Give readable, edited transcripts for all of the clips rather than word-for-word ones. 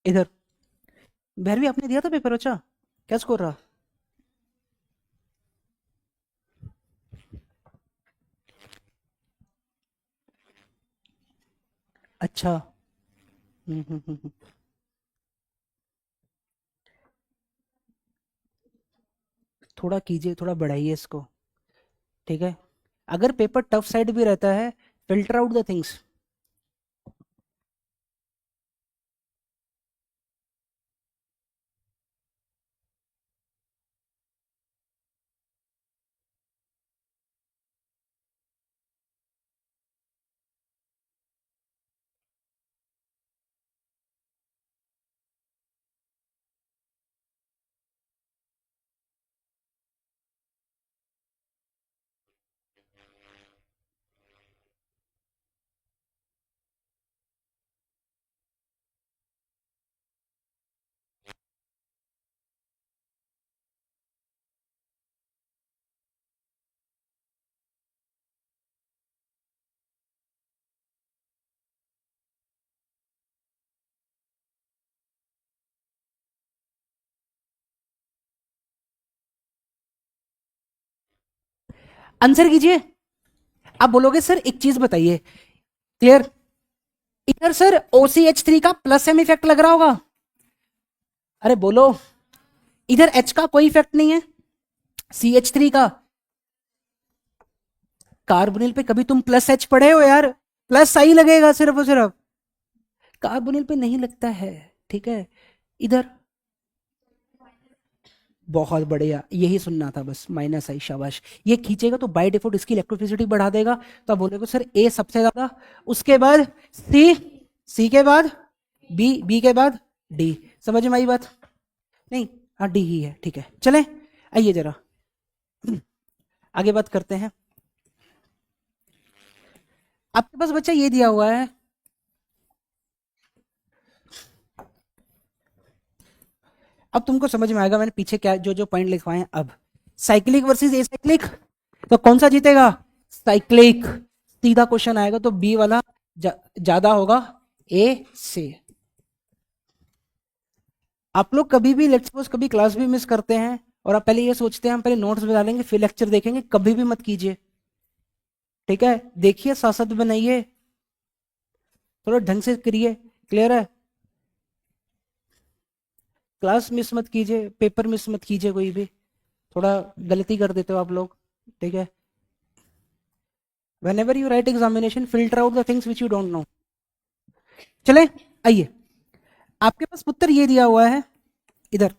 इधर। भैरवी आपने दिया था पेपर? अच्छा, क्या स्कोर रहा? अच्छा। हम्म। थोड़ा कीजिए, थोड़ा बढ़ाइए इसको। ठीक है। अगर पेपर टफ साइड भी रहता है, filter out the things. Answer कीजिए। आप बोलोगे सर एक चीज बताइए। क्लियर? इधर सर OCH3 का प्लस एम इफेक्ट लग रहा होगा। अरे बोलो। इधर H का कोई इफेक्ट नहीं है, CH3 का। कार्बोनिल पे कभी तुम प्लस H पढ़े हो यार? प्लस आई लगेगा सिर्फ और सिर्फ, कार्बोनिल पे नहीं लगता है। ठीक है। इधर बहुत बढ़िया, यही सुनना था बस, माइनस आई, शाबाश। ये खींचेगा तो बाय डिफॉल्ट इसकी इलेक्ट्रोफिसिटी बढ़ा देगा। तो आप बोलोगे सर ए सबसे ज्यादा, उसके बाद सी, सी के बाद बी, बी के बाद डी। समझ में आई बात? नहीं, हाँ डी ही है। ठीक है, चलें। आइए जरा आगे बात करते हैं। आपके पास बच्चा ये दिया हुआ है। अब तुमको समझ में आएगा मैंने पीछे क्या जो जो पॉइंट लिखवाए हैं। अब साइक्लिक वर्सेस एसाइक्लिक, तो कौन सा जीतेगा? साइक्लिक। सीधा क्वेश्चन आएगा तो बी वाला ज्यादा होगा ए से। आप लोग कभी भी लेट्स सपोज कभी क्लास भी मिस करते हैं और आप पहले ये सोचते हैं हम पहले नोट्स बना लेंगे फिर लेक्चर देखेंगे, कभी भी मत कीजिए। ठीक है, देखिए, साथ साथ बनाइए, थोड़ा ढंग से करिए। क्लियर है? क्लास मिस मत कीजिए, पेपर मिस मत कीजिए कोई भी। थोड़ा गलती कर देते हो आप लोग। ठीक है। whenever you write examination filter out the things which you don't know। चले, आइए। आपके पास उत्तर ये दिया हुआ है इधर।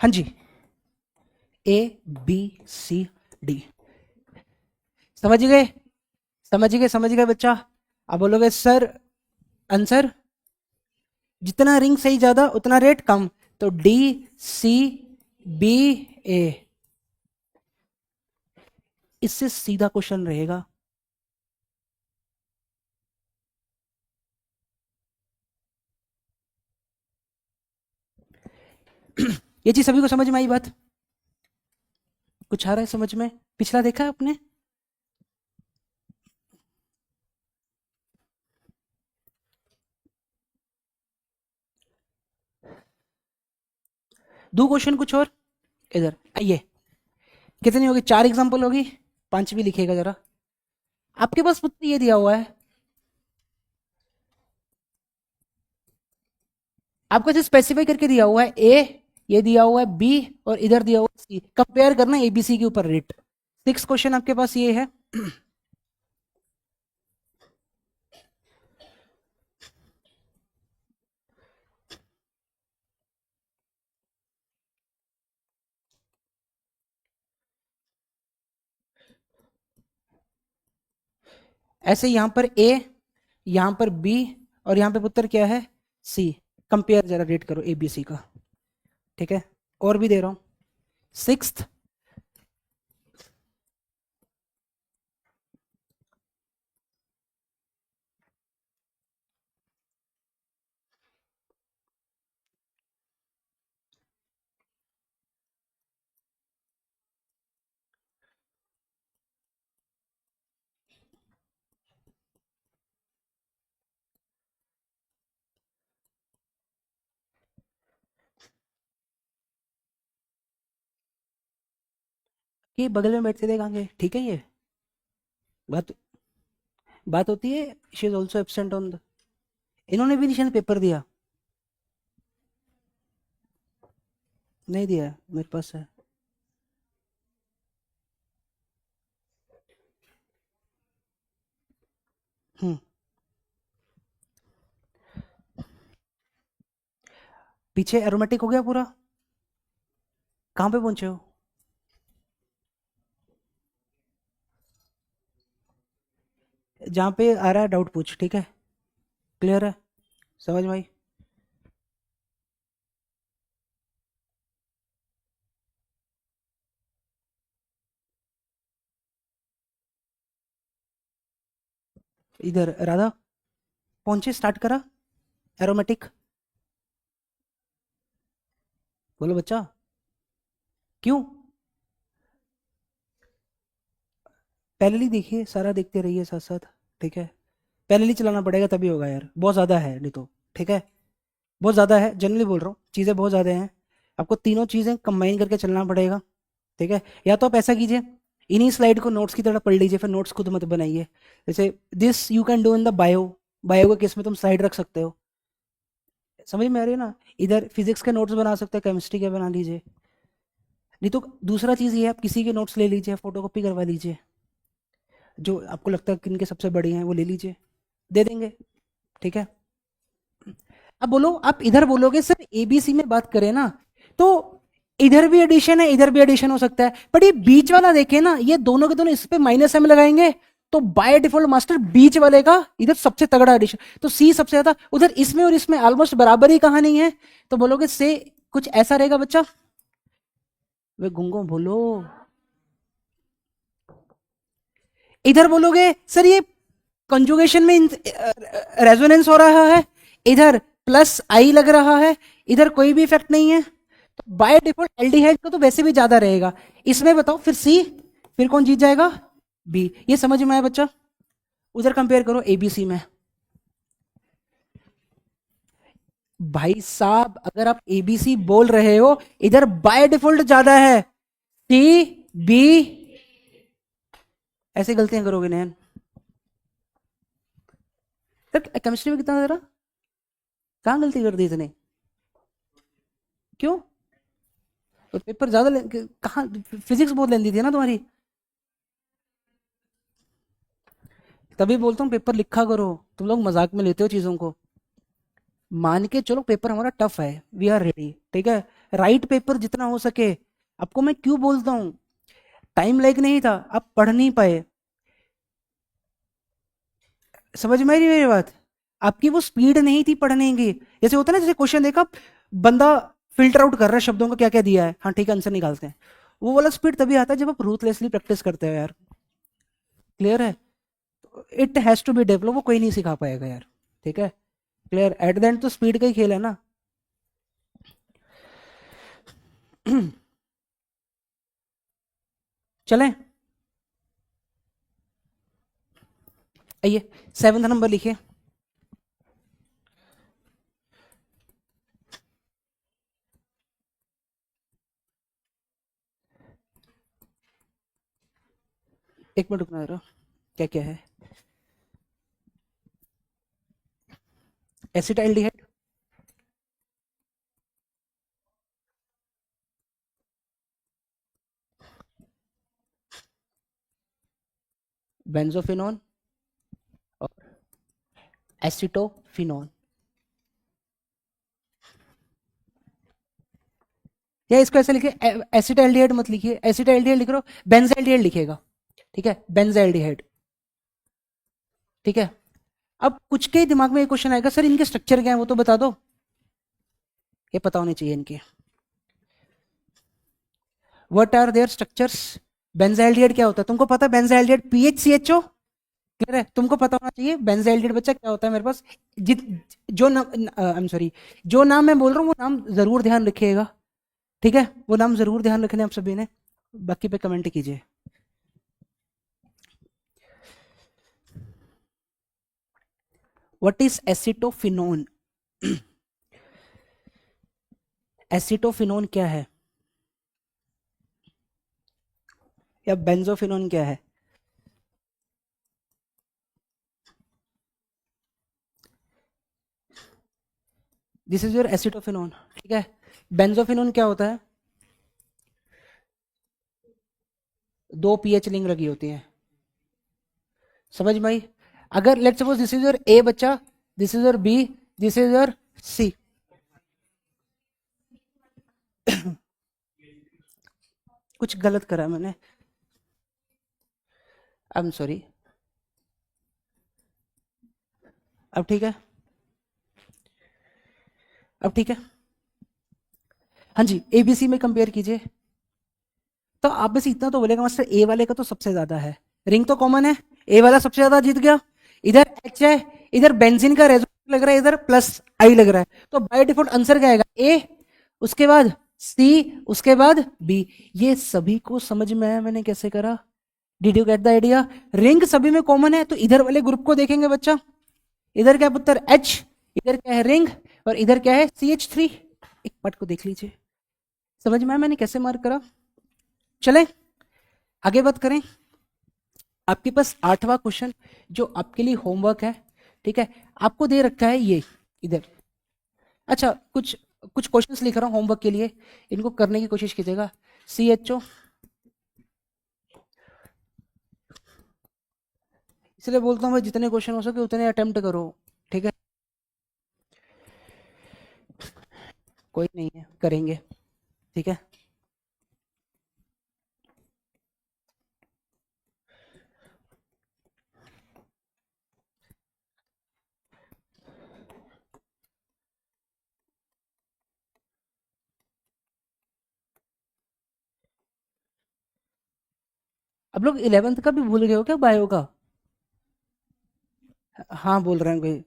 हाँ जी, ABCD। समझ गए? समझ गए बच्चा? आप बोलोगे सर आंसर, जितना रिंग सही ज्यादा उतना रेट कम, तो DCBA। इससे सीधा क्वेश्चन रहेगा। ये चीज सभी को समझ में आई बात? कुछ आ रहा है समझ में? पिछला देखा है आपने? दो क्वेश्चन कुछ और। इधर आइए। कितनी होगी? चार एग्जांपल होगी, पांच भी लिखेगा जरा। आपके पास पुत्र ये दिया हुआ है, आपको ऐसे स्पेसिफाई करके दिया हुआ है ए, ये दिया हुआ है बी, और इधर दिया हुआ है सी। कंपेयर करना ABC के ऊपर रेट। सिक्स क्वेश्चन आपके पास ये है। ऐसे यहां पर ए, यहां पर बी, और यहां पे पुत्र क्या है? सी। कंपेयर जरा रेट करो ABC का। ठीक है, और भी दे रहा हूं। सिक्स्थ, कि बगल में बैठते देखेंगे, ठीक है ये बात बात होती है। She is also absent on the, इन्होंने भी निशान पेपर दिया, नहीं दिया, मेरे पास है। हम्म, पीछे एरोमेटिक हो गया पूरा, कहाँ पे पहुंचे हो? जहाँ पे आ रहा है डाउट पूछ, ठीक है, क्लियर है, समझ में आई? इधर राधा पहुंचे, स्टार्ट करा एरोमेटिक, बोलो बच्चा, क्यों? पैरेलली देखिए, सारा देखते रहिए साथ साथ, ठीक है, पैरेलली चलाना पड़ेगा तभी होगा यार, बहुत ज़्यादा है नहीं तो, ठीक है, बहुत ज़्यादा है, जनरली बोल रहा हूँ, चीज़ें बहुत ज़्यादा हैं, आपको तीनों चीज़ें कंबाइन करके चलना पड़ेगा, ठीक है। या तो आप ऐसा कीजिए, इन्हीं स्लाइड को नोट्स की तरह पढ़ लीजिए, फिर नोट्स खुद मत बनाइए। जैसे this you can do in the bio, bio के केस में तुम स्लाइड रख सकते हो, समझ में आ रही है ना? इधर फिजिक्स के नोट्स बना सकते हैं, केमिस्ट्री के बना लीजिए, नहीं तो दूसरा चीज़ ये है, आप किसी के नोट्स ले लीजिए, फोटो कॉपी करवा लीजिए, जो आपको लगता है कि इनके सबसे बढ़िया हैं वो ले लीजिए, दे देंगे, ठीक है। अब बोलो, आप इधर बोलोगे सर एबीसी में बात करें ना, तो इधर भी एडिशन है, इधर भी एडिशन हो सकता है, बट ये बीच वाला देखे ना, ये दोनों के दोनों इस पे माइनस एम लगाएंगे, तो बाय डिफॉल्ट मास्टर बीच वाले का इधर सबसे तगड़ा एडिशन, तो सी सबसे ज्यादा, उधर इसमें और इसमें ऑलमोस्ट बराबर ही कहानी है, तो बोलोगे से कुछ ऐसा रहेगा बच्चा, वे गुंगो बोलो, इधर बोलोगे सर ये कंजुगेशन में रेजोनेंस हो रहा है, इधर प्लस आई लग रहा है, इधर कोई भी इफेक्ट नहीं है, तो बाय डिफॉल्ट एल्डिहाइड का तो वैसे भी ज्यादा रहेगा, इसमें बताओ फिर सी, फिर कौन जीत जाएगा? बी, ये समझ में आया बच्चा? उधर कंपेयर करो एबीसी में, भाई साहब अगर आप एबीसी बोल रहे हो, इधर बाय डिफॉल्ट ज्यादा है, सी बी, ऐसे गलतियां करोगे नैन, सर केमिस्ट्री में कितना दे रहा, कहाँ गलती कर दी इतने, क्यों? तो पेपर ज्यादा कहाँ, फिजिक्स बहुत लेंदी थी ना तुम्हारी, तभी बोलता हूँ पेपर लिखा करो, तुम लोग मजाक में लेते हो चीजों को, मान के चलो पेपर हमारा टफ है, वी आर रेडी, ठीक है, राइट पेपर जितना हो सके, आपको मैं क्यों बोलता हूँ, टाइम लाइक नहीं था, आप पढ़ नहीं पाए, समझ में आई रही मेरी बात? आपकी वो स्पीड नहीं थी पढ़ने की, जैसे होता है ना, जैसे क्वेश्चन देखा, बंदा फिल्टर आउट कर रहा है शब्दों का क्या क्या दिया है, हाँ ठीक है आंसर निकालते हैं, वो वाला स्पीड तभी आता है जब आप रूथलेसली प्रैक्टिस करते हो यार, क्लियर है? It has to be develop, वो कोई नहीं सिखा पाएगा यार, ठीक है, क्लियर, एट द एंड तो स्पीड का ही खेल है ना। चलें, आइए 7th नंबर लिखिए, एक मिनट रुकना जरा, क्या क्या है, एसिटाइल्डिहाइड, बेंजोफिनोन और एसिटोफिनोन, या इसको ऐसे लिखिए, एसिटाइल्डिहाइड मत लिखिए, एसिटाइल्डिहाइड लिख रहे हो, बेंजाइल्डिहाइड लिखिएगा, ठीक है, बेंजाइल्डिहाइड, ठीक है। अब कुछ के दिमाग में एक क्वेश्चन आएगा, सर इनके स्ट्रक्चर क्या है वो तो बता दो, ये पता होने चाहिए इनके, what are their structures, benzaldehyde क्या होता है तुमको पता है, बेंजाइल्डिहाइड पीएचसीएचओ, क्लियर है, तुमको पता होना चाहिए बेंजाइल्डिहाइड बच्चा क्या होता है मेरे पास, जित जो नाम, आई एम सॉरी, जो नाम मैं बोल रहा हूँ वो नाम जरूर ध्यान रखिएगा, ठीक है, वो नाम जरूर ध्यान रखने आप सभी ने, बाकी पे कमेंट कीजिए। व्हाट इज एसिटोफिनोन, एसिटोफिनोन क्या है? या बेंजोफिनोन क्या है? दिस इज योर एसिटोफिनोन, ठीक है। बेंजोफिनोन क्या होता है? दो पीएच लिंक लगी होती हैं, समझ में आई? अगर let's suppose this is your A बच्चा, this is your B, this is your C. कुछ गलत करा मैंने, आई एम सॉरी। अब ठीक है, अब ठीक है। हाँ जी, एबीसी में कंपेयर कीजिए, तो आप बस इतना तो बोलेगा मास्टर ए वाले का तो सबसे ज्यादा है, रिंग तो कॉमन है, ए वाला सबसे ज्यादा जीत गया। इधर एच है, इधर बेंजीन का रेजोनेंस लग रहा है, इधर प्लस आई लग रहा है, तो बाय डिफॉल्ट आंसर क्या आएगा? ए, उसके बाद सी, उसके बाद बी। ये सभी को समझ में आया मैंने कैसे करा? Did you get the idea? Ring सभी में कॉमन है, तो इधर वाले ग्रुप को देखेंगे बच्चा, इधर क्या पुत्र एच, इधर क्या है रिंग, और इधर क्या है CH3। एक पट को देख लीजिए, समझ में आया मैंने कैसे मार्क करा? चले आगे बात करें। आपके पास 8वां क्वेश्चन जो आपके लिए होमवर्क है, ठीक है, आपको दे रखा है ये इधर। अच्छा, कुछ कुछ क्वेश्चंस लिख रहा हूँ होमवर्क के लिए, इनको करने की कोशिश कीजिएगा। CHO, इसलिए बोलता हूँ भाई जितने क्वेश्चन हो सके उतने अटेम्प्ट करो, ठीक है। कोई नहीं है, करेंगे, ठीक है। अब लोग 11th का भी भूल गए हो क्या, बायो का? हाँ बोल रहे हैं कोई।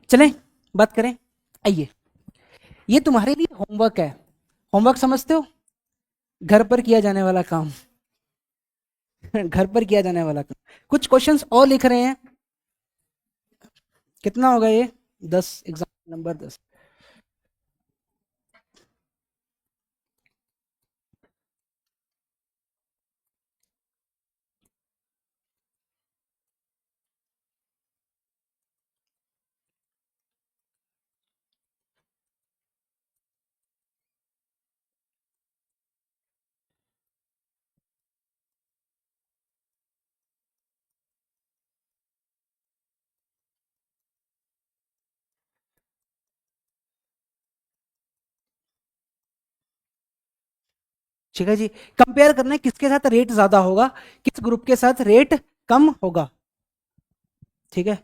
चलें बात करें, आइए, ये तुम्हारे लिए होमवर्क है। होमवर्क समझते हो? घर पर किया जाने वाला काम। घर पर किया जाने वाला काम। कुछ क्वेश्चंस और लिख रहे हैं। कितना होगा ये? 10, एग्जाम नंबर 10। ठीक है जी, कंपेयर करना है किसके साथ रेट ज्यादा होगा, किस ग्रुप के साथ रेट कम होगा, ठीक है।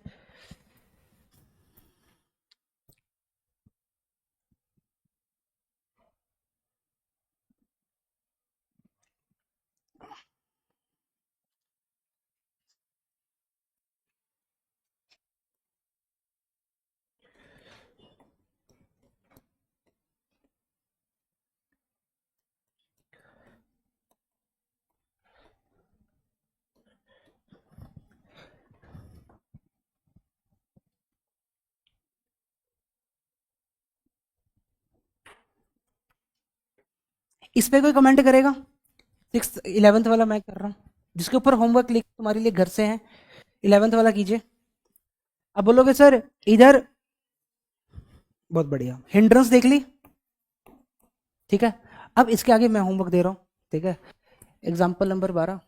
इस पे कोई कमेंट करेगा? 11th वाला मैं कर रहा हूँ, जिसके ऊपर होमवर्क लिख तुम्हारे लिए घर से है, 11th वाला कीजिए। अब बोलोगे सर इधर, बहुत बढ़िया, हिंड्रेंस देख ली, ठीक है। अब इसके आगे मैं होमवर्क दे रहा हूँ, ठीक है। Example number 12।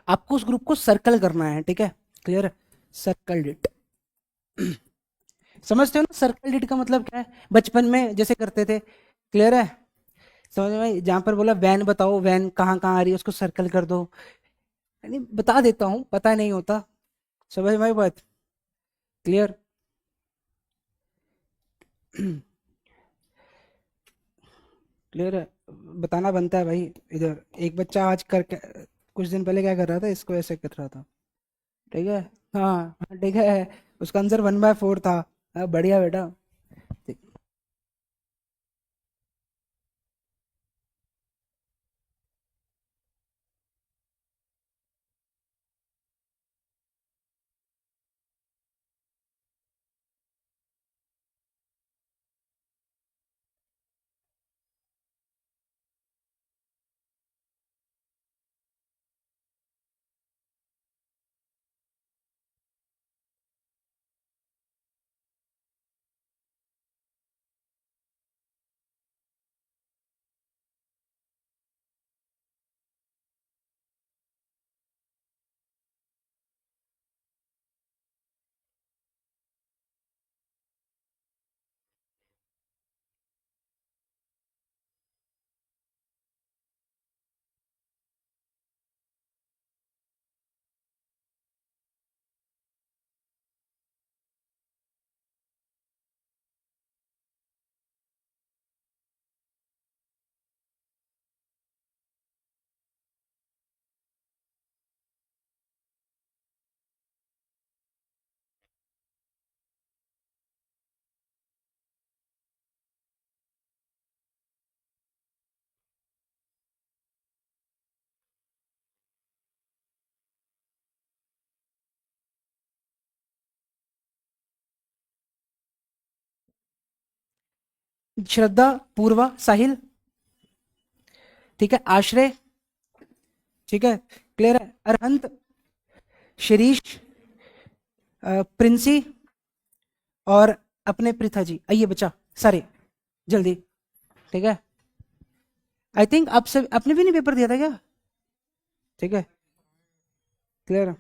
आपको उस ग्रुप को सर्कल करना है, ठीक है। क्लियर। Circle it. समझते हो ना सर्कल इट का मतलब क्या है, बचपन में जैसे करते थे। क्लियर है। समझ में, जहां पर बोला वैन बताओ, वैन कहाँ कहाँ आ रही है उसको सर्कल कर दो। यानी बता देता हूँ, पता नहीं होता। समझ में आई बात। क्लियर। क्लियर है। बताना बनता है भाई। इधर एक बच्चा आज करके कुछ दिन पहले क्या कर रहा था, इसको ऐसे कर रहा था। ठीक है। हाँ हाँ, ठीक है। उसका आंसर 1/4 था। हाँ, बढ़िया बेटा। ठीक। श्रद्धा, पूर्वा, साहिल। ठीक है। आश्रय। ठीक है। क्लियर है। अरहंत, शिरीष, प्रिंसी, और अपने पृथा जी। आइए बच्चा, सारे जल्दी। ठीक है। आई थिंक आप सब आपने भी नहीं पेपर दिया था क्या। ठीक है। क्लियर।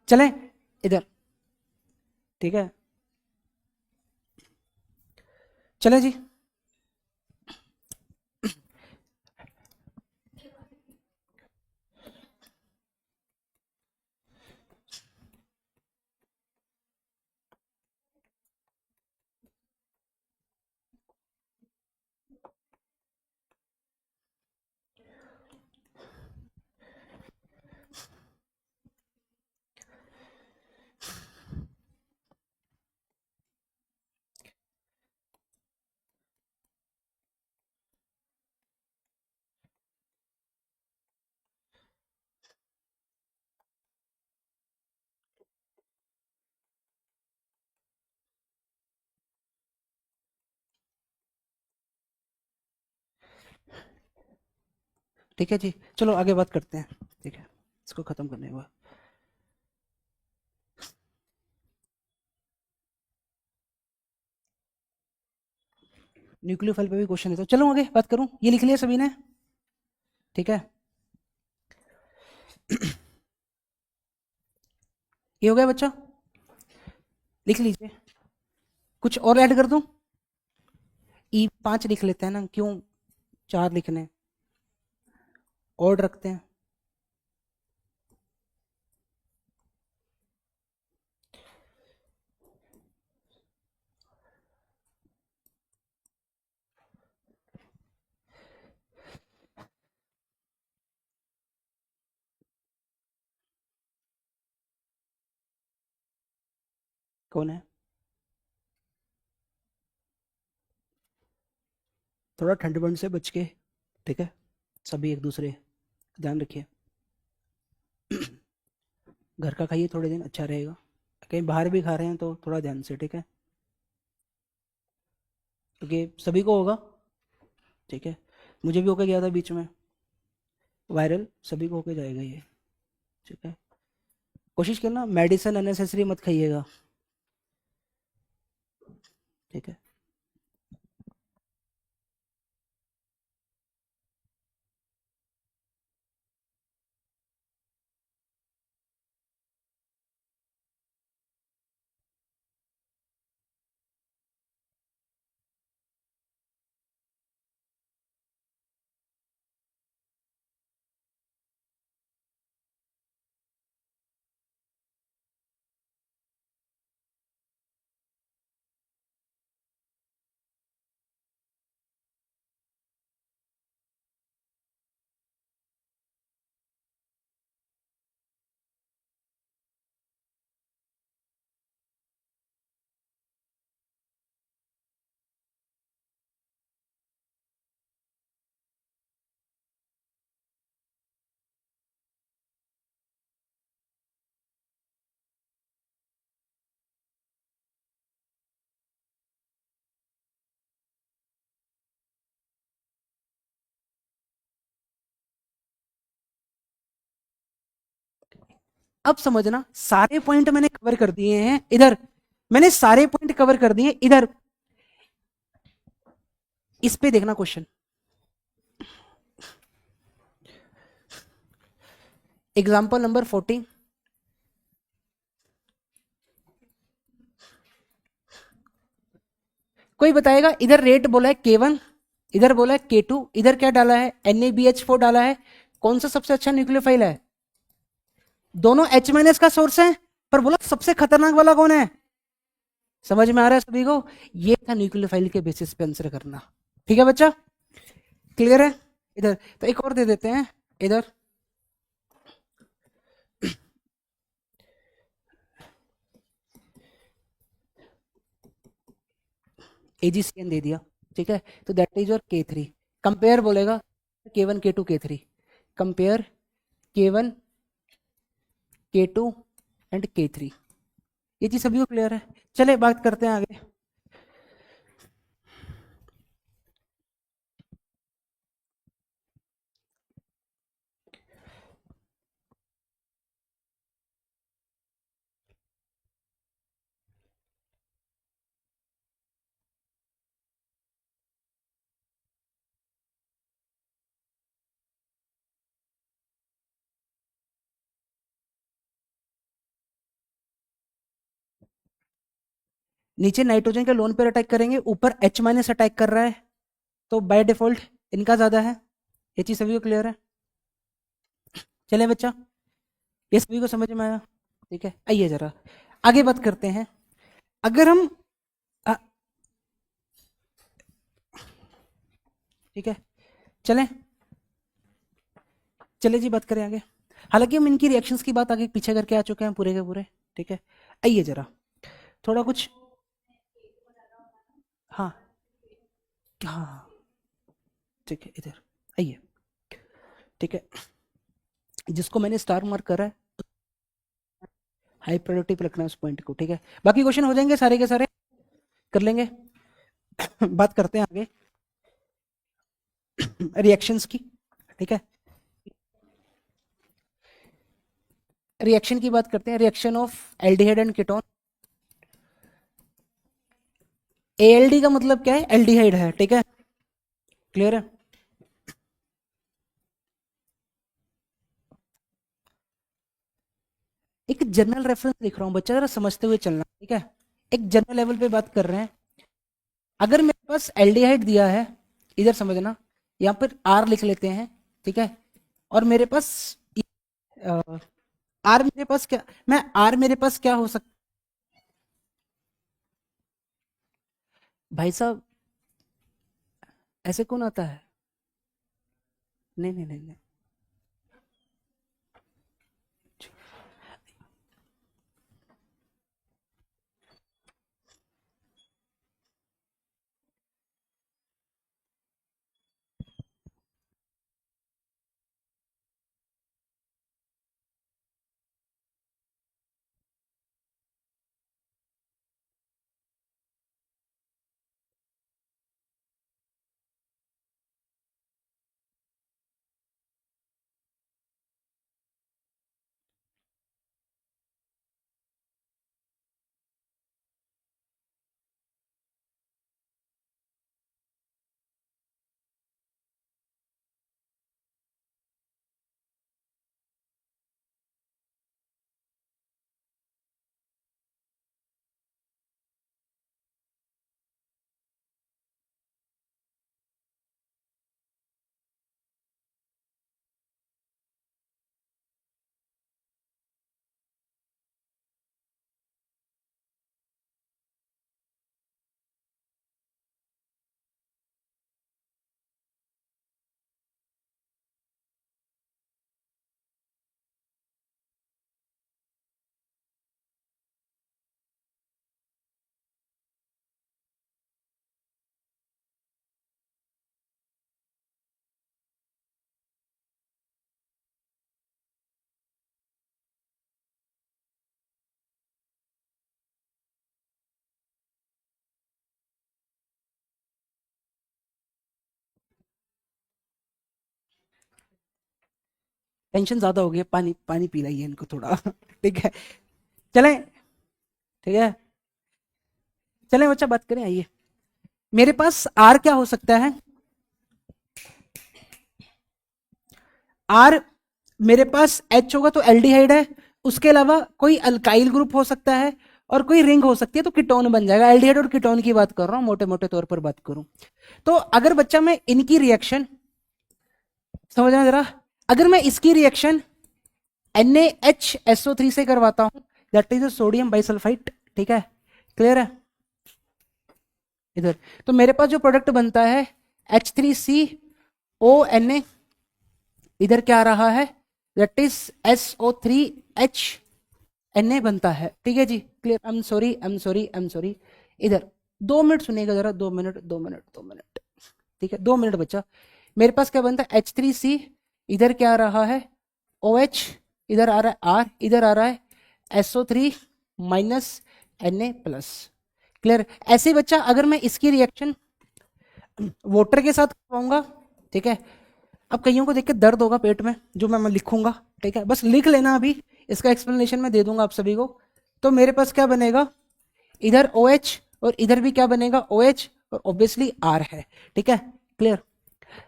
चलें इधर। ठीक है। चलें जी। ठीक है जी, चलो आगे बात करते हैं। ठीक है, इसको खत्म करने के बाद न्यूक्लियोफाइल पे भी क्वेश्चन देता हूँ। चलो आगे बात करूँ, ये लिख लिया सभी ने? ठीक है, ये हो गया बच्चा, लिख लीजिए। कुछ और ऐड कर दूं? E5 लिख लेते हैं ना, क्यों 4 लिखने, और रखते हैं। कौन है? थोड़ा ठंड बंड से बच के, ठीक है, सभी एक दूसरे ध्यान रखिए। घर का खाइए, थोड़े दिन अच्छा रहेगा। कहीं बाहर भी खा रहे हैं तो थोड़ा ध्यान से, ठीक है, क्योंकि सभी को होगा। ठीक है, मुझे भी होके गया था बीच में, वायरल, सभी को होके जाएगा ये। ठीक है, कोशिश करना मेडिसिन अननेसेसरी मत खाइएगा। ठीक है, अब समझना, सारे पॉइंट मैंने कवर कर दिए हैं इधर, मैंने सारे पॉइंट कवर कर दिए इधर। इस पे देखना क्वेश्चन, एग्जाम्पल नंबर 14। कोई बताएगा, इधर रेट बोला है K1, इधर बोला है K2, इधर क्या डाला है, NaBH4 डाला है। कौन सा सबसे अच्छा न्यूक्लियोफाइल है? दोनों H- का सोर्स है, पर बोला सबसे खतरनाक वाला कौन है? समझ में आ रहा है सभी को? ये था न्यूक्लियोफाइल के बेसिस पे आंसर करना। ठीक है बच्चा, क्लियर है? इधर तो एक और दे देते हैं इधर, AgCN दे दिया। ठीक है, तो that is your K3। Compare बोलेगा K1 K2 K3, compare K1 K2 and K3। ये चीज सभी को क्लियर है? चले बात करते हैं आगे। नीचे नाइट्रोजन के लोन पेयर अटैक करेंगे, ऊपर H- अटैक कर रहा है, तो बाय डिफॉल्ट इनका ज्यादा है। ये चीज सभी को क्लियर है? चले बच्चा, ये सभी को समझ में आया? ठीक है, आइए जरा आगे बात करते हैं। अगर हम अ, ठीक है, चलें, चले जी बात करें आगे। हालांकि हम इनकी रिएक्शंस की बात आगे पीछे करके आ चुके हैं पूरे के पूरे। ठीक है, आइए जरा थोड़ा कुछ, हाँ हाँ, ठीक है, इधर आइए। ठीक है, जिसको मैंने स्टार मार्क करा है, हाई प्रायोरिटी पे रखना है उस पॉइंट को। ठीक है, बाकी क्वेश्चन हो जाएंगे सारे के सारे, कर लेंगे। बात करते हैं आगे रिएक्शंस की। ठीक है, रिएक्शन की बात करते हैं, reaction of aldehyde and ketone. ALD का मतलब क्या है, एल्डिहाइड है, ठीक है, क्लियर है। एक जनरल रेफरेंस लिख रहा हूं बच्चा, जरा समझते हुए चलना, ठीक है। एक जनरल लेवल पे बात कर रहे हैं। अगर मेरे पास एल्डिहाइड दिया है, इधर समझना, यहाँ पर आर लिख लेते हैं, ठीक है। और मेरे पास आर मेरे पास क्या, मैं आर मेरे पास क्या हो सकता, भाई साहब ऐसे कौन आता है, नहीं नहीं नहीं नहीं, टेंशन ज्यादा हो गई है, पानी पानी पी रही है इनको थोड़ा ठीक है, चलें, ठीक है, चलें बच्चा बात करें, आइए। मेरे पास आर क्या हो सकता है, आर मेरे पास एच होगा तो एल्डिहाइड है, उसके अलावा कोई अल्काइल ग्रुप हो सकता है और कोई रिंग हो सकती है, तो कीटोन बन जाएगा। एल्डिहाइड और कीटोन की बात कर रहा हूं, मोटे मोटे तौर पर बात करूं तो अगर बच्चा मैं इनकी रिएक्शन समझना जरा, अगर मैं इसकी रिएक्शन NaHSO3 से करवाता हूं, दैट इज सोडियम बाइसल्फाइड, ठीक है, क्लियर है। इधर तो मेरे पास जो प्रोडक्ट बनता है H3CONa, इधर क्या आ रहा है, दैट इज SO3H Na बनता है, ठीक है जी, clear. I am sorry, I am sorry, I am sorry. इधर 2 मिनट सुनिएगा जरा, 2 मिनट, 2 मिनट, 2 मिनट, ठीक है, 2 मिनट बच्चा। मेरे पास क्या बनता है H3C, इधर क्या आ रहा है OH, इधर आ रहा है R, इधर आ रहा है SO3 minus Na plus, clear. ऐसे बच्चा अगर मैं इसकी रिएक्शन वाटर के साथ करवाऊंगा, ठीक है, अब कईयों को देख के दर्द होगा पेट में, जो मैं लिखूंगा, ठीक है, बस लिख लेना, अभी इसका एक्सप्लेनेशन मैं दे दूंगा आप सभी को। तो मेरे पास क्या बनेगा, इधर OH और इधर भी क्या बनेगा OH, और ऑब्वियसली R है, ठीक है, क्लियर।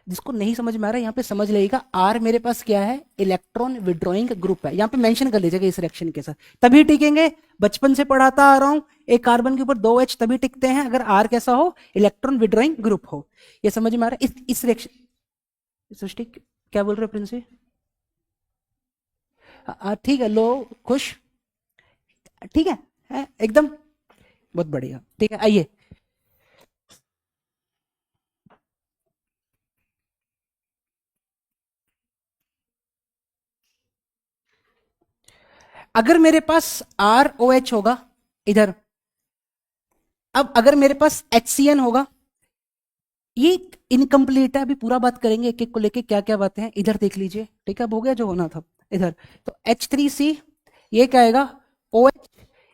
जिसको नहीं समझ में आ रहा है यहाँ पे समझ लेगा, R मेरे पास क्या है, इलेक्ट्रॉन विड्रॉइंग ग्रुप है, यहाँ पे मेंशन कर लीजिएगा इस रिएक्शन के साथ, तभी टिकेंगे। बचपन से पढ़ाता आ रहा हूं, एक कार्बन के ऊपर 2H तभी टिकते हैं अगर R कैसा हो, इलेक्ट्रॉन विड्रॉइंग ग्रुप हो। ये समझ में आ रहा है, इस रिएक्शन, सृष्टि क्या बोल रहे हो प्रिंस जी? ठीक है, लो, खुश, ठीक है एकदम, बहुत बढ़िया, ठीक है, आइए। अगर मेरे पास ROH होगा इधर, अब अगर मेरे पास HCN होगा, ये इनकम्प्लीट है, अभी पूरा बात करेंगे एक एक को लेके क्या क्या बातें हैं, इधर देख लीजिए, ठीक है, अब हो गया जो होना था इधर। तो H3C, ये क्या आएगा OH,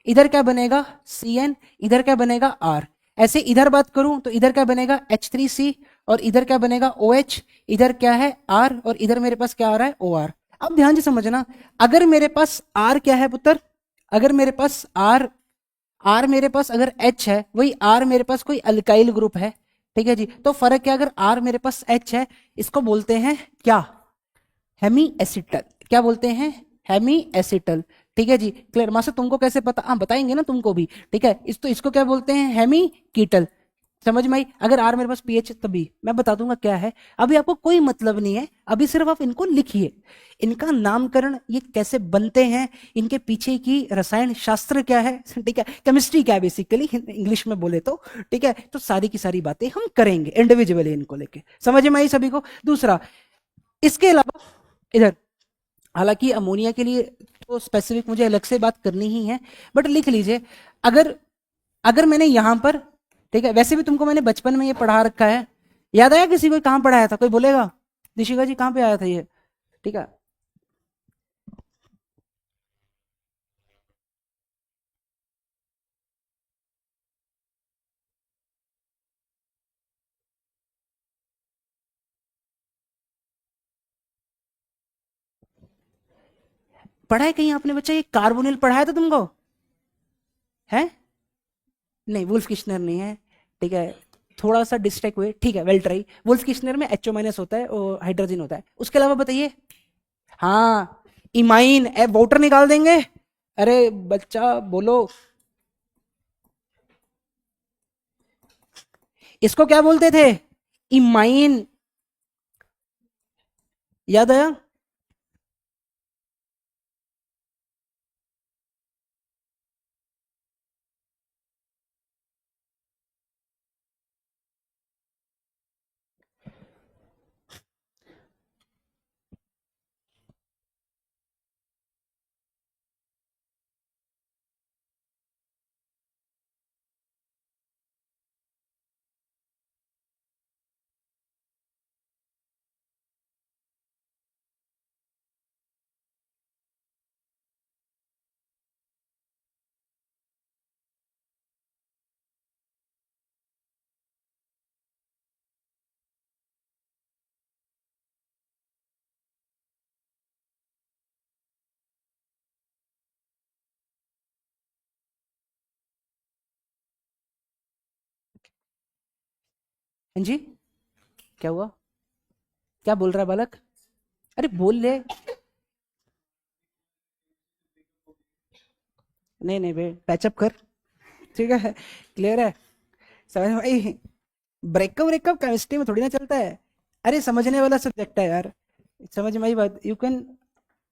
इधर क्या बनेगा CN, इधर क्या बनेगा R। ऐसे इधर बात करूं तो इधर क्या बनेगा H3C और इधर क्या बनेगा OH, इधर क्या है R और इधर मेरे पास क्या आ रहा है OR। अब ध्यान से समझना, अगर मेरे पास आर क्या है पुत्र, अगर मेरे पास आर, आर मेरे पास अगर एच है, वही आर मेरे पास कोई अल्काइल ग्रुप है, ठीक है जी, तो फर्क क्या, अगर आर मेरे पास एच है, इसको बोलते हैं क्या, हेमी एसिटल, क्या बोलते हैं, हेमी एसिटल, ठीक है जी। क्लियर मास्टर, तुमको कैसे पता, हाँ बताएंगे ना तुमको भी, ठीक है, इस तो इसको क्या बोलते हैं, हेमी कीटल, समझ में आई। अगर आर मेरे पास पीएच तभी मैं बता दूंगा क्या है, अभी आपको कोई मतलब नहीं है, अभी सिर्फ आप इनको लिखिए, इनका नामकरण, ये कैसे बनते हैं, इनके पीछे की रसायन शास्त्र क्या है, ठीक है, केमिस्ट्री क्या है बेसिकली इंग्लिश में बोले तो, ठीक है, तो सारी की सारी बातें हम करेंगे इंडिविजुअली इनको लेके, समझ में आई सभी को। दूसरा, इसके अलावा इधर, हालांकि अमोनिया के लिए तो स्पेसिफिक मुझे अलग से बात करनी ही है, बट लिख लीजिए, अगर अगर मैंने यहां पर, ठीक है, वैसे भी तुमको मैंने बचपन में ये पढ़ा रखा है, याद आया किसी को कहाँ पढ़ाया था, कोई बोलेगा, निशिका जी कहाँ पे आया था ये, ठीक है, पढ़ा है कहीं आपने बच्चा, ये कार्बोनिल पढ़ाया था तुमको, है, नहीं वुल्फ किश्नर नहीं है, ठीक है, थोड़ा सा डिस्ट्रैक्ट हुए, ठीक है, वेल ट्राई, वुल्फ किश्नर में एचओ माइनस होता है और हाइड्रोजन होता है, उसके अलावा बताइए, हाँ, इमाइन, ए वोटर निकाल देंगे, अरे बच्चा बोलो, इसको क्या बोलते थे, इमाइन, याद आया, हाँ जी, क्या हुआ, क्या बोल रहा है बालक, अरे बोल ले, नहीं नहीं बे, पैचअप कर, ठीक है, क्लियर है, समझ में भाई, ब्रेकअप ब्रेकअप केमिस्ट्री में थोड़ी ना चलता है, अरे समझने वाला सब्जेक्ट है यार, समझ में आई बात, यू कैन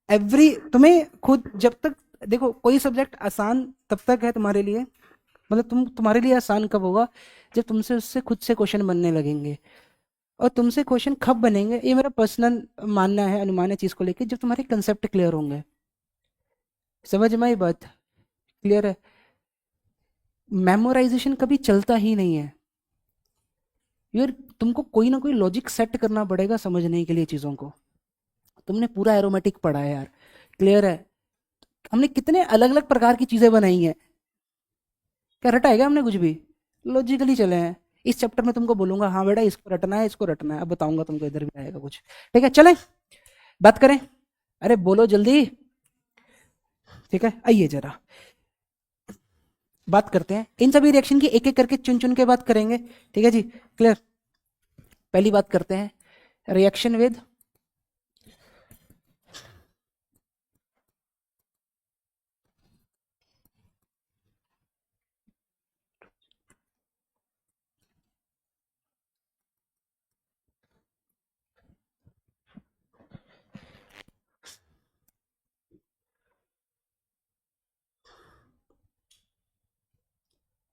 एवरी, तुम्हें खुद जब तक, देखो कोई सब्जेक्ट आसान तब तक है तुम्हारे लिए, मतलब तुम्हारे लिए आसान कब होगा, जब तुमसे उससे खुद से क्वेश्चन बनने लगेंगे, और तुमसे क्वेश्चन कब बनेंगे, ये मेरा पर्सनल मानना है, अनुमान है चीज को लेके, जब तुम्हारे कंसेप्ट क्लियर होंगे, समझ में आई बात, क्लियर है, मेमोराइजेशन कभी चलता ही नहीं है यार, तुमको कोई ना कोई लॉजिक सेट करना पड़ेगा समझने के लिए चीजों को, तुमने पूरा एरोमेटिक पढ़ा है यार, क्लियर है, हमने कितने अलग अलग प्रकार की चीजें बनाई हैं, क्या रटा है क्या हमने कुछ भी, लॉजिकली चले हैं, इस चैप्टर में तुमको बोलूंगा हाँ बेटा इसको रटना है, इसको रटना है, अब बताऊंगा तुमको इधर भी आएगा कुछ, ठीक है, चलें बात करें, अरे बोलो जल्दी, ठीक है, आइए जरा बात करते हैं इन सभी रिएक्शन की, एक एक करके चुन चुन के बात करेंगे, ठीक है जी, क्लियर, पहली बात करते हैं, रिएक्शन विद,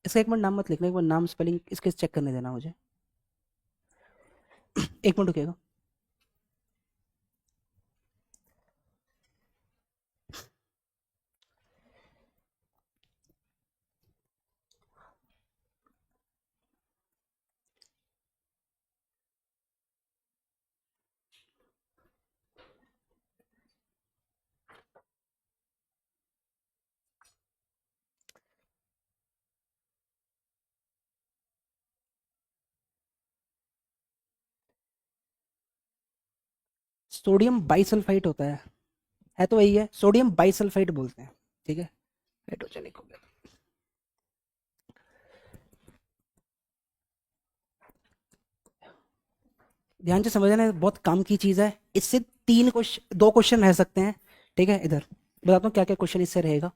इसका एक मिनट नाम मत लिखना, एक बार नाम स्पेलिंग इसके चेक करने देना मुझे, एक मिनट रुकेगा, सोडियम बाइसल्फाइट होता है, है तो वही है, सोडियम बाइसल्फाइड बोलते हैं, ठीक है, हाइड्रोजनिक हो गया। ध्यान से समझना, बहुत काम की चीज है, इससे 3 क्वेश्चन 2 क्वेश्चन रह सकते हैं, ठीक है। इधर बताता हूँ क्या क्या क्वेश्चन इससे रहेगा।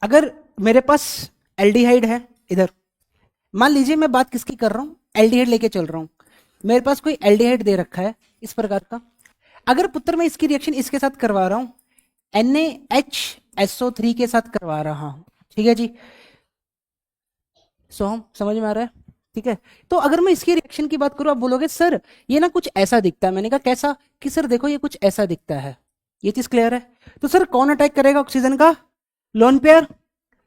अगर मेरे पास एल्डिहाइड है, इधर मान लीजिए मैं बात किसकी कर रहा हूँ, एल्डिहाइड लेके चल रहा हूँ, मेरे पास कोई एल्डिहाइड दे रखा है इस प्रकार का। अगर पुत्र मैं इसकी रिएक्शन इसके साथ करवा रहा हूँ, NaHSO3 के साथ करवा रहा हूँ, ठीक है जी। हम समझ में आ रहा है, ठीक है। तो अगर मैं इसकी रिएक्शन की बात करूं, आप बोलोगे सर ये ना कुछ ऐसा दिखता है, मैंने कहा कैसा, कि सर देखो ये कुछ ऐसा दिखता है, ये चीज क्लियर है। तो सर कौन अटैक करेगा ऑक्सीजन का, लोन पेयर,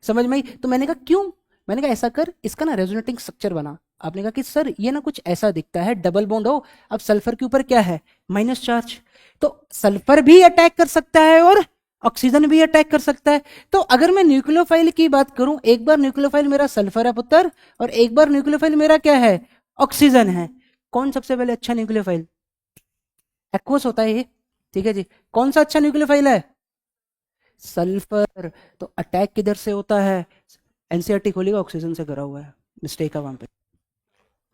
समझ में आई। तो मैंने कहा क्यों, मैंने कहा ऐसा कर, इसका ना रेजोनेटिंग स्ट्रक्चर बना। आपने कहा कि सर ये ना कुछ ऐसा दिखता है, डबल बॉन्ड हो, अब सल्फर के ऊपर क्या है, माइनस चार्ज, तो सल्फर भी अटैक कर सकता है और ऑक्सीजन भी अटैक कर सकता है। तो अगर मैं न्यूक्लियोफाइल की बात करूं, एक बार न्यूक्लियोफाइल मेरा सल्फर है पुत्र, और एक बार न्यूक्लियोफाइल मेरा क्या है, ऑक्सीजन है। कौन सबसे पहले अच्छा न्यूक्लियोफाइल, एक्वस होता है ये, ठीक है जी। कौन सा अच्छा न्यूक्लियोफाइल है, सल्फर। तो अटैक किधर से होता है, एनसीईआरटी खोलेगा, ऑक्सीजन से करा हुआ है, मिस्टेक है वहां पे,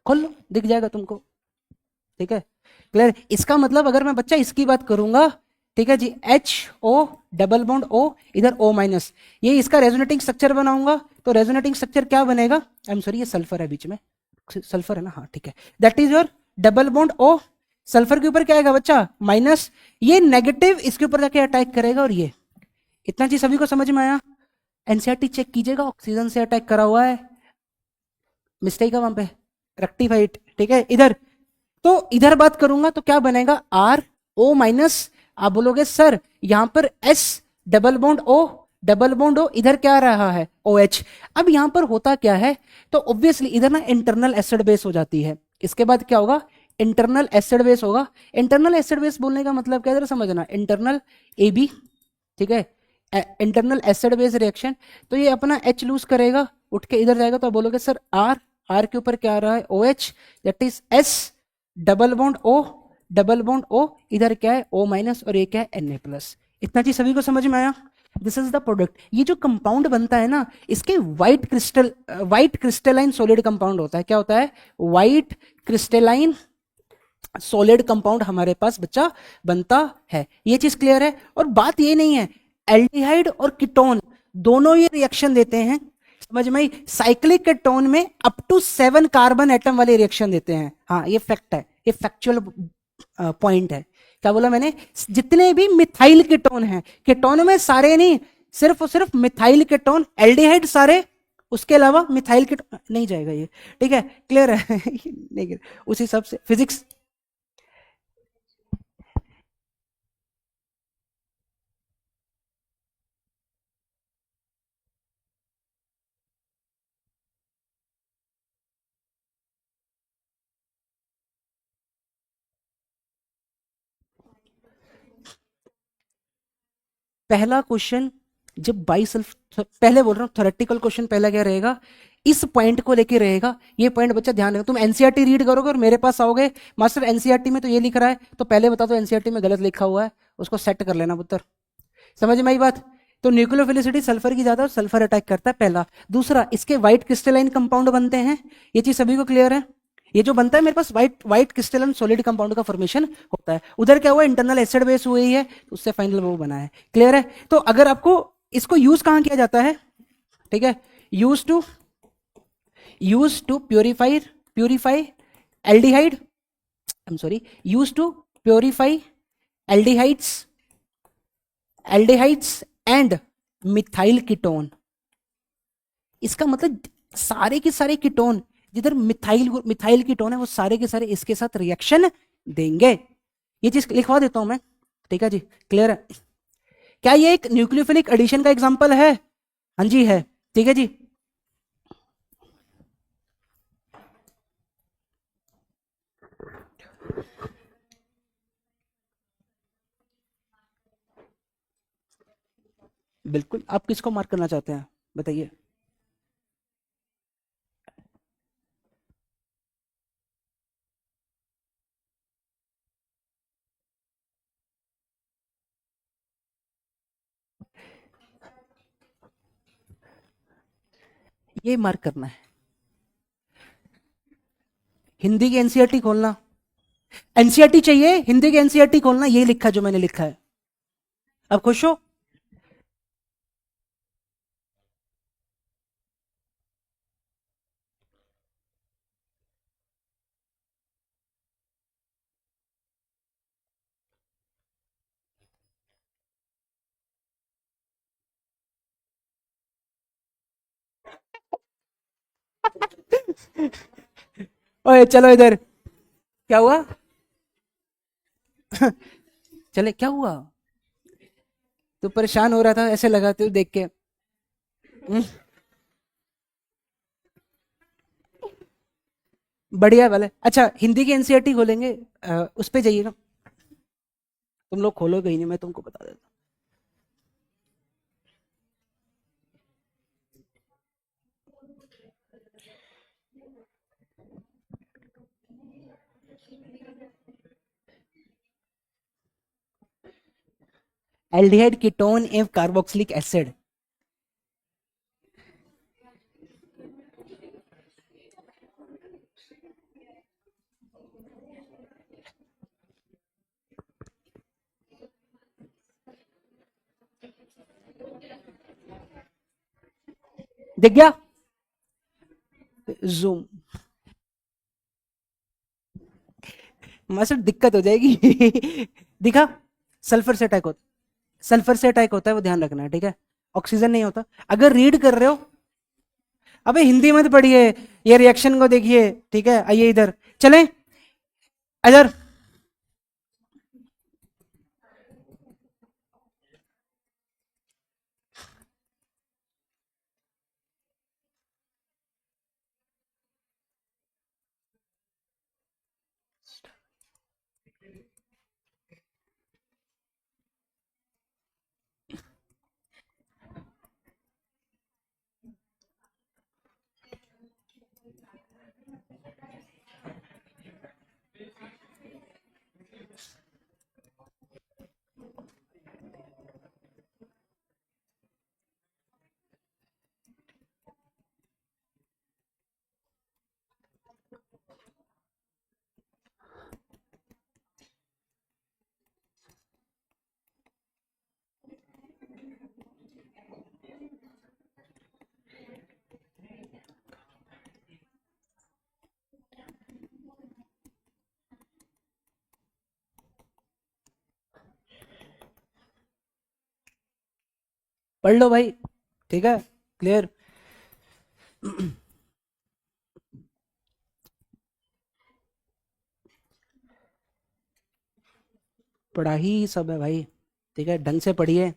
खोल लो दिख जाएगा तुमको, ठीक है, क्लियर। इसका मतलब अगर मैं बच्चा इसकी बात करूंगा, ठीक है जी, HO डबल बॉन्ड O, इधर O माइनस, ये इसका रेजोनेटिंग स्ट्रक्चर बनाऊंगा, तो रेजोनेटिंग स्ट्रक्चर क्या बनेगा, आई एम सॉरी ये सल्फर है बीच में, सल्फर है ना, हाँ ठीक है, that is your double bond O। Sulphur के ऊपर क्या आएगा बच्चा, माइनस, ये नेगेटिव इसके ऊपर जाके अटैक करेगा, और ये इतना चीज सभी को समझ में आया। एनसीईआरटी चेक कीजिएगा, ऑक्सीजन से अटैक करा हुआ है, मिस्टेक है वहां पे, रेक्टिफाइड, ठीक है। इधर तो इधर बात करूंगा तो क्या बनेगा, RO माइनस। आप बोलोगे सर यहां पर S double bond O, double bond O, इधर क्या आ रहा है, OH। अब यहां पर होता क्या है, तो ऑब्वियसली इधर ना इंटरनल एसिड बेस हो जाती है, इसके बाद क्या होगा, इंटरनल एसिड बेस होगा। इंटरनल एसिड बेस बोलने का मतलब क्या, जरा समझना, इंटरनल AB, ठीक है, इंटरनल एसिड बेस रिएक्शन। तो ये अपना H लूज करेगा, उठ के इधर जाएगा, तो आप बोलोगे सर R के ऊपर क्या आ रहा है, OH, that is S double bond O, double bond O, इधर क्या है O माइनस, और ये क्या है Na प्लस। इतना चीज सभी को समझ में आया। This is the product. ये जो कंपाउंड बनता है ना, इसके व्हाइट क्रिस्टलाइन सॉलिड कंपाउंड होता है, क्या होता है, व्हाइट क्रिस्टलाइन सॉलिड कंपाउंड हमारे पास बच्चा बनता है, ये चीज क्लियर है। और बात ये नहीं है, एल्डिहाइड और कीटोन दोनों ये रिएक्शन देते हैं, समझ में, साइक्लिक कीटोन में अप टू 7 कार्बन एटम वाले रिएक्शन देते हैं, हाँ ये फैक्ट है, ये फैक्चुअल पॉइंट है। क्या बोला मैंने, जितने भी मिथाइल कीटोन हैं, कीटोन में सारे नहीं, सिर्फ और सिर्फ मिथाइल कीटोन, एल्डिहाइड सारे, उसके अलावा मिथाइल कीटोन नहीं जाएगा ये, ठीक है, क्लियर है। नहीं, उस हिसाब से फिजिक्स। पहला क्वेश्चन, जब बाइसल्फ, पहले बोल रहा हूँ थ्योरेटिकल क्वेश्चन पहला क्या रहेगा, इस पॉइंट को लेके रहेगा। ये पॉइंट बच्चा ध्यान रखो, तुम एनसीईआरटी रीड करोगे और मेरे पास आओगे, मास्टर एनसीईआरटी में तो ये लिख रहा है, तो पहले बता दो एनसीईआरटी में गलत लिखा हुआ है, उसको सेट कर लेना पुत्र, समझ में आई बात। तो न्यूक्लियोफिलिसिटी सल्फर की ज्यादा और सल्फर अटैक करता है, पहला। दूसरा, इसके व्हाइट क्रिस्टलाइन कंपाउंड बनते हैं, ये चीज सभी को क्लियर है। ये जो बनता है मेरे पास white white crystalline solid compound का फॉर्मेशन होता है, उधर क्या हुआ, इंटरनल एसिड बेस हुई है, तो उससे फाइनल वो बना है, क्लियर है। तो अगर आपको इसको यूज कहाँ किया जाता है, ठीक है, use to purify aldehyde, I am sorry, use to purify aldehydes, and methyl ketone. इसका मतलब सारे के सारे कीटोन, जिधर मिथाइल मिथाइल कीटोन है, वो सारे के सारे इसके साथ रिएक्शन देंगे। ये चीज लिखवा देता हूं मैं, ठीक है जी, क्लियर है। क्या ये एक न्यूक्लियोफिलिक एडिशन का एग्जांपल है, हाँ जी है, ठीक है जी। बिल्कुल, आप किसको मार्क करना चाहते हैं बताइए। ये मार्क करना है। हिंदी की एनसीईआरटी खोलना, एनसीईआरटी चाहिए, हिंदी की एनसीईआरटी खोलना, यही लिखा जो मैंने लिखा है। अब खुश हो? ओए चलो इधर। क्या हुआ? चले, क्या हुआ? तू परेशान हो रहा था ऐसे लगा तू देख के। हम्म, बढ़िया वाले। अच्छा हिंदी की एनसीईआरटी खोलेंगे, उस पे जाइए ना। तुम लोग खोलोगे ही नहीं, मैं तुमको बता देता हूँ। एल्डिहाइड कीटोन एवं कार्बोक्सिलिक एसिड। दिख गया? जूम। मास्टर दिक्कत हो जाएगी। दिखा? सल्फर से अटैक होता, सल्फर से अटैक होता है, वो ध्यान रखना है, ठीक है? ऑक्सीजन नहीं होता। अगर रीड कर रहे हो, अबे हिंदी मत पढ़िए, ये रिएक्शन को देखिए, ठीक है? आइए इधर, चलें इधर। पढ़ लो भाई, ठीक है? क्लियर? पढ़ा ही सब है भाई, ठीक है? ढंग से पढ़िए,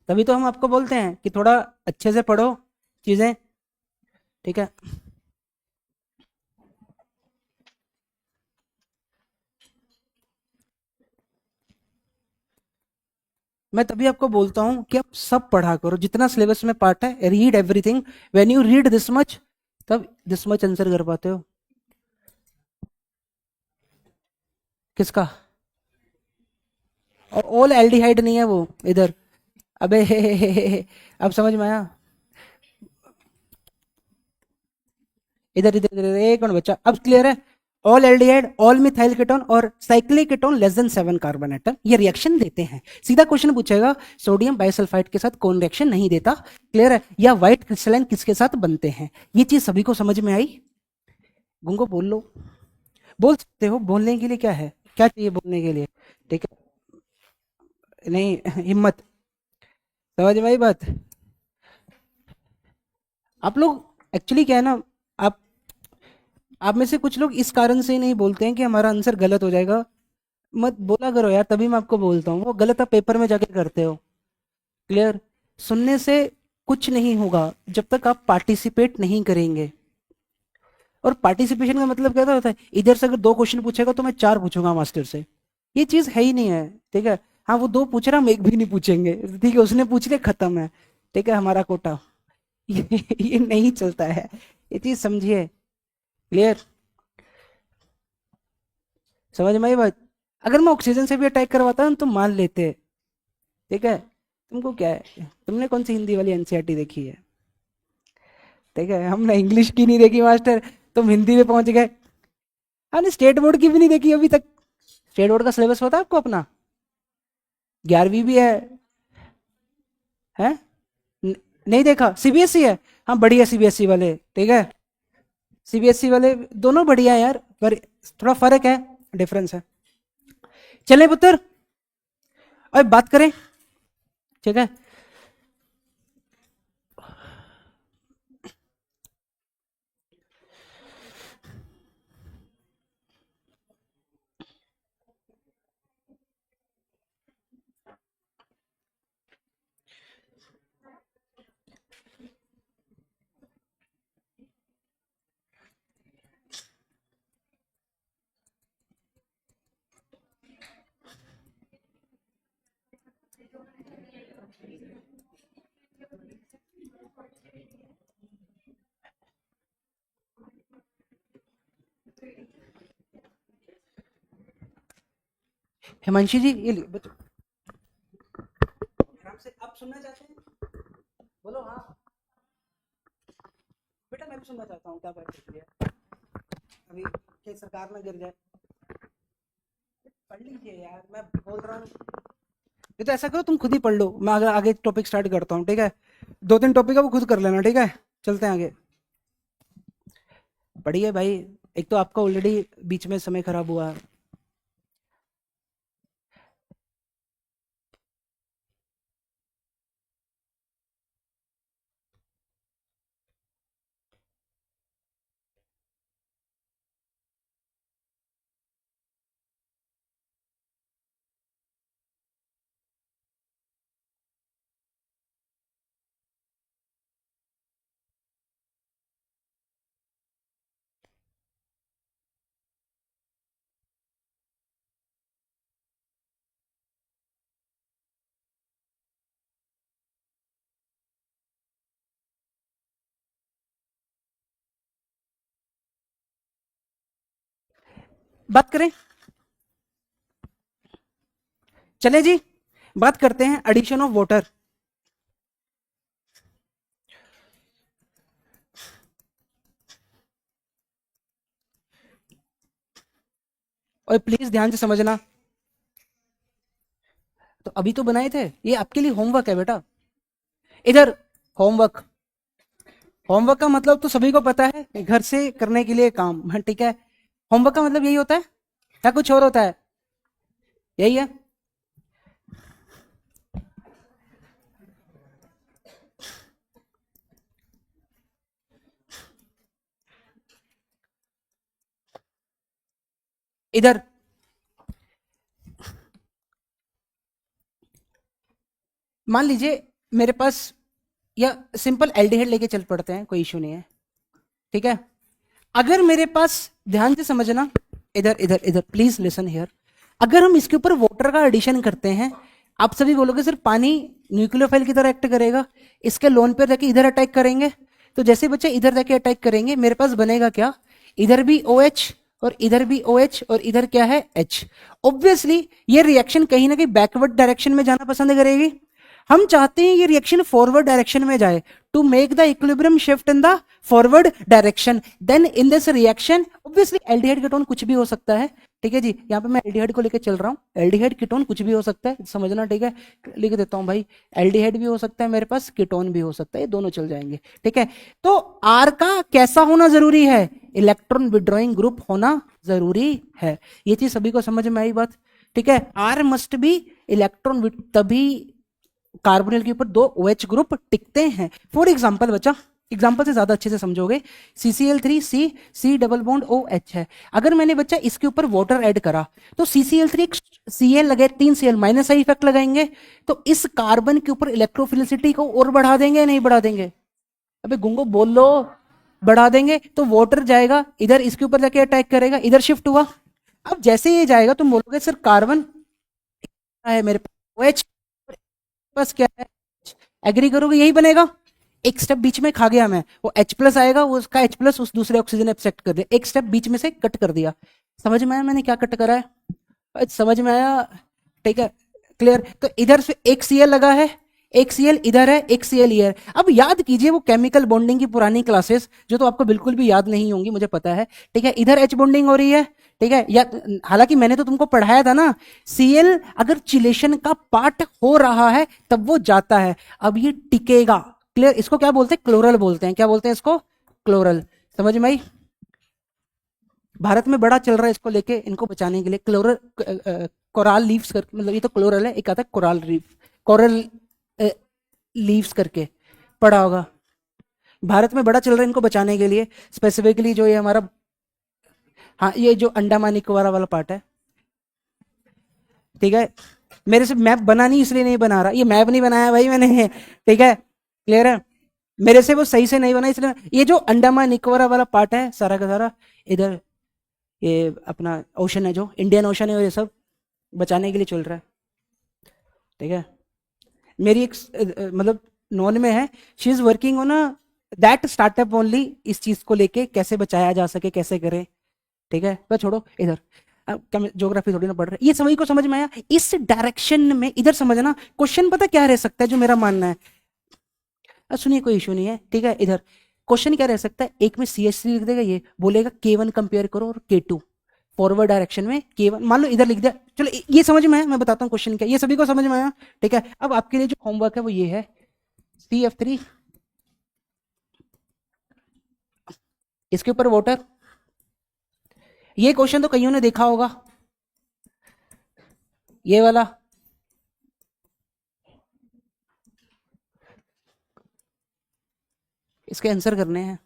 तभी तो हम आपको बोलते हैं कि थोड़ा अच्छे से पढ़ो चीजें, ठीक है? मैं तभी आपको बोलता हूँ कि आप सब पढ़ा करो, जितना सिलेबस में पार्ट है, read everything. When you read this much, तब दिस मच आंसर कर पाते हो। किसका? और ऑल एल्डिहाइड नहीं है वो, इधर। अबे अब समझ में आया? इधर इधर इधर, एक मिनट बच्चा, अब क्लियर है? All aldehyde, all methyl ketone और cyclic ketone less than 7 carbon atom, ये रिएक्शन देते हैं। सीधा क्वेश्चन पूछेगा, सोडियम बाइसल्फाइड के साथ कौन रिएक्शन नहीं देता? क्लियर है? या व्हाइट क्रिस्टलाइन किसके साथ बनते हैं? ये चीज सभी को समझ में आई? गुंगो बोल लो। बोल सकते हो, बोलने के लिए क्या है, क्या चाहिए बोलने के लिए, ठीक है? नहीं, हिम्मत। समझ में आई बात? आप लोग एक्चुअली क्या है ना, आप आप में से कुछ लोग इस कारण से ही नहीं बोलते हैं कि हमारा आंसर गलत हो जाएगा। मत बोला करो यार, तभी मैं आपको बोलता हूँ, वो गलत आप पेपर में जाके करते हो। क्लियर? सुनने से कुछ नहीं होगा जब तक आप पार्टिसिपेट नहीं करेंगे। और पार्टिसिपेशन का मतलब क्या होता है? इधर से अगर 2 क्वेश्चन पूछेगा तो मैं 4 पूछूंगा मास्टर से, ये चीज है ही नहीं है, ठीक है? हाँ वो 2 पूछ रहा, हम एक भी नहीं पूछेंगे, ठीक है? उसने पूछ लिया, खत्म है, ठीक है? हमारा कोटा। ये नहीं चलता है, ये चीज समझिए। क्लियर? समझ में आई बात? अगर मैं ऑक्सीजन से भी अटैक करवाता हूँ तो मान लेते, ठीक है? तुमको क्या है, तुमने कौन सी हिंदी वाली एनसीईआरटी देखी है? ठीक है, हमने इंग्लिश की नहीं देखी मास्टर, तुम हिंदी में पहुंच गए। हमने स्टेट बोर्ड की भी नहीं देखी अभी तक। स्टेट बोर्ड का सिलेबस पता है आपको अपना? 11वीं भी है? नहीं देखा? सीबीएसई है? हाँ बढ़िया, सीबीएसई वाले ठीक है। सीबीएसई वाले दोनों बढ़िया है यार, पर थोड़ा फर्क है, डिफरेंस है। चले पुत्र, अब बात करें, ठीक है। हिमांशी जी ये बच्चों आराम से, आप सुनना चाहते हैं? बोलो हाँ। बेटा मैं भी सुनना चाहता हूँ, क्या बात है अभी कि सरकार ना गिर जाए। पढ़ लीजिए यार, मैं बोल रहा हूँ। ये तो ऐसा करो, तुम खुद ही पढ़ लो, मैं आगे आगे टॉपिक स्टार्ट करता हूँ, ठीक है। 2-3 टॉपिक है वो खुद कर लेना, ठीक है। चलते हैं आगे। पढ़िए भाई, एक तो आपका ऑलरेडी बीच में समय खराब हुआ। बात करें, चले जी, बात करते हैं एडिशन ऑफ वाटर। और प्लीज ध्यान से समझना, तो अभी तो बनाए थे, ये आपके लिए होमवर्क है बेटा। इधर होमवर्क, होमवर्क का मतलब तो सभी को पता है, घर से करने के लिए काम, हाँ, ठीक है। होमवर्क का मतलब यही होता है या कुछ और होता है? यही है। इधर मान लीजिए मेरे पास, या सिंपल एल्डिहाइड लेके चल पड़ते हैं, कोई इशू नहीं है, ठीक है। अगर मेरे पास, ध्यान से समझना, इधर इधर इधर प्लीज लिसन हियर। अगर हम इसके ऊपर वाटर का एडिशन करते हैं, आप सभी बोलोगे सर पानी न्यूक्लियोफाइल की तरह एक्ट करेगा, इसके लोन पे जाके इधर अटैक करेंगे, तो जैसे बच्चे इधर जाके अटैक करेंगे, मेरे पास बनेगा क्या? इधर भी OH और इधर भी OH और इधर क्या है? H। ऑब्वियसली ये रिएक्शन कहीं ना कहीं बैकवर्ड डायरेक्शन में जाना पसंद करेगी। हम चाहते हैं ये रिएक्शन फॉरवर्ड डायरेक्शन में जाए, to make the equilibrium shift in the forward direction. Then in this reaction obviously aldehyde ketone कुछ भी हो सकता है, ठीक है जी। यहाँ पे मैं एल्डिहाइड को लेकर चल रहा हूँ, एल्डिहाइड कीटोन कुछ भी हो सकता है, समझना, ठीक है। लिख देता हूँ भाई, एल्डिहाइड भी हो सकता है मेरे पास, कीटोन भी हो सकता है, ये दोनों चल जाएंगे, ठीक है। तो आर का कैसा होना जरूरी है? इलेक्ट्रॉन विड्रॉइंग ग्रुप होना जरूरी है। ये चीज सभी को समझ में आई बात, ठीक है। आर मस्ट बी इलेक्ट्रॉन, तभी कार्बोनिल के ऊपर 2 OH ग्रुप टिकते हैं। फॉर एग्जाम्पल बच्चा, एग्जाम्पल से ज्यादा अच्छे से समझोगे, CCl3 C double bond OH है। अगर मैंने बच्चा इसके ऊपर वाटर ऐड करा, तो CCl3 एक Cl लगे, 3 Cl माइनस आई इफेक्ट लगाएंगे, तो इस कार्बन के ऊपर इलेक्ट्रोफिलिसिटी को और बढ़ा देंगे या नहीं बढ़ा देंगे? अबे गुंगो बोल लो, बढ़ा देंगे। तो वाटर जाएगा इधर, इसके ऊपर जाके अटैक करेगा, इधर शिफ्ट हुआ। अब जैसे ये जाएगा तुम बोलोगे सर कार्बन है मेरे पास OH, प्लस क्या है? एग्री करोगे यही बनेगा। एक स्टेप बीच में खा गया मैं, वो H+ आएगा, वो उसका H+ उस दूसरे ऑक्सीजन एक्सेप्ट कर दिया, एक स्टेप बीच में से कट कर दिया। समझ में आया मैंने क्या कट करा है? समझ में आया, ठीक है, क्लियर। तो इधर से एक Cl लगा है, एक सीएल इधर है, एक सीएल इधर। अब याद कीजिए वो केमिकल बॉन्डिंग की पुरानी क्लासेस जो तो आपको बिल्कुल भी याद नहीं होंगी, मुझे पता है, ठीक है। इधर एच बॉन्डिंग हो रही है, ठीक है, या हालांकि मैंने तो तुमको पढ़ाया था ना, सीएल अगर चिलेशन का पार्ट हो रहा है तब वो जाता है, अब ये टिकेगा। क्लियर? इसको क्या बोलते हैं? क्लोरल बोलते हैं। क्या बोलते हैं इसको? क्लोरल। समझ में आई? भारत में बड़ा चल रहा है इसको लेके, इनको बचाने के लिए क्लोरल, कोराल लीव्स कर, मतलब ये तो क्लोरल है, एक आता है कोराल लीफ, कोरल लीव्स करके पढ़ा होगा। भारत में बड़ा चल रहा है इनको बचाने के लिए, स्पेसिफिकली जो ये हमारा, हाँ ये जो अंडमान निकोबार वाला पार्ट है, ठीक है। मेरे से मैप बना नहीं इसलिए नहीं बना रहा, ये मैप नहीं बनाया भाई मैंने, ठीक है, क्लियर है। मेरे से वो सही से नहीं बना इसलिए, ये जो अंडमान निकोबार वाला पार्ट है सारा का सारा, इधर ये अपना ओशन है, जो इंडियन ओशन है, और ये सब बचाने के लिए चल रहा है, ठीक है। मेरी एक मतलब नॉन में है, she is working on that startup only, इस चीज को लेके कैसे बचाया जा सके, कैसे करें, ठीक है। बस छोड़ो इधर, अब ज्योग्राफी थोड़ी ना पढ़ रहे, ये सभी को समझ में आया इस डायरेक्शन में, इधर समझना। क्वेश्चन पता क्या रह सकता है जो मेरा मानना है, सुनिए कोई इशू नहीं है, ठीक है। इधर क्वेश्चन क्या रह सकता है, एक में सी एच सी लिख देगा, ये बोलेगा K1 कंपेयर करो और K2 फॉरवर्ड डायरेक्शन में K1 मान लो इधर लिख दिया, चलो ये समझ में आया, मैं बताता हूँ क्वेश्चन क्या, ये सभी को समझ में आया, ठीक है। अब आपके लिए जो होमवर्क है वो ये है, CF3, इसके ऊपर वाटर, ये क्वेश्चन तो कईयों ने देखा होगा, ये वाला, इसके आंसर करने हैं।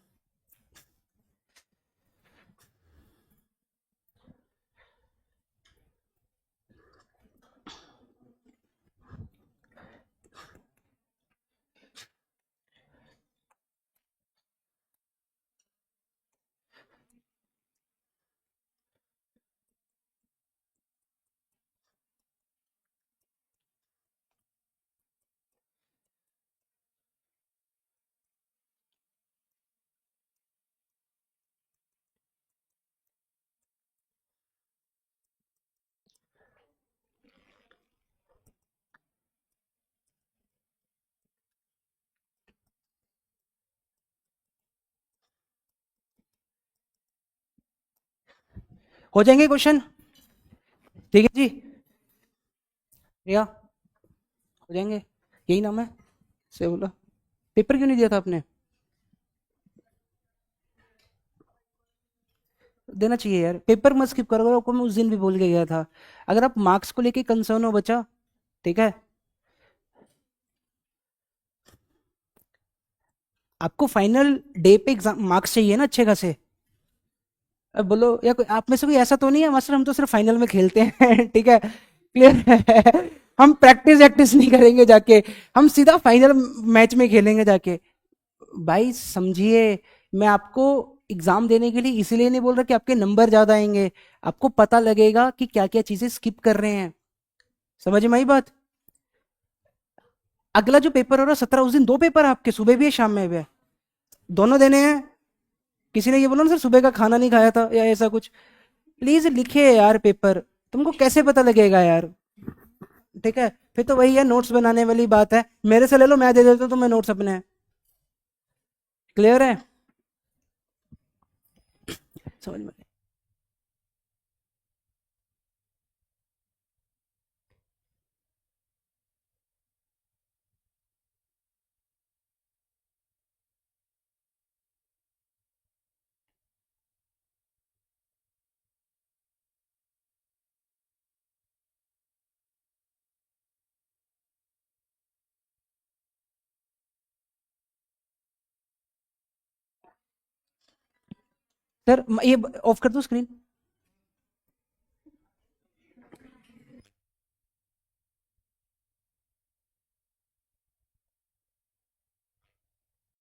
हो जाएंगे क्वेश्चन, ठीक है जी, या हो जाएंगे, यही नाम है, से बोला। पेपर क्यों नहीं दिया था आपने? देना चाहिए यार, पेपर मत स्किप करो, आपको मैं उस दिन भी बोल के गया था, अगर आप मार्क्स को लेके कंसर्न हो बच्चा, ठीक है, आपको फाइनल डे पे एग्जाम मार्क्स चाहिए ना अच्छे खासे। अब बोलो, या कोई आप में से कोई ऐसा तो नहीं है मास्टर हम तो सिर्फ फाइनल में खेलते हैं ठीक है, क्लियर है हम प्रैक्टिस वैक्टिस नहीं करेंगे जाके, हम सीधा फाइनल मैच में खेलेंगे जाके। भाई समझिए, मैं आपको एग्जाम देने के लिए इसीलिए नहीं बोल रहा कि आपके नंबर ज्यादा आएंगे, आपको पता लगेगा कि क्या क्या चीजें स्किप कर रहे हैं। समझ में आई बात? अगला जो पेपर हो रहा है 17, उस दिन दो पेपर है आपके, सुबह भी है शाम में भी है, दोनों देने हैं। किसी ने ये बोला ना सर सुबह का खाना नहीं खाया था या ऐसा कुछ, प्लीज लिखे यार पेपर, तुमको कैसे पता लगेगा यार, ठीक है। फिर तो वही है नोट्स बनाने वाली बात है, मेरे से ले लो, मैं दे देता हूँ तुम्हें नोट्स अपने, क्लियर है? समझ में? सर ये ऑफ कर दो स्क्रीन।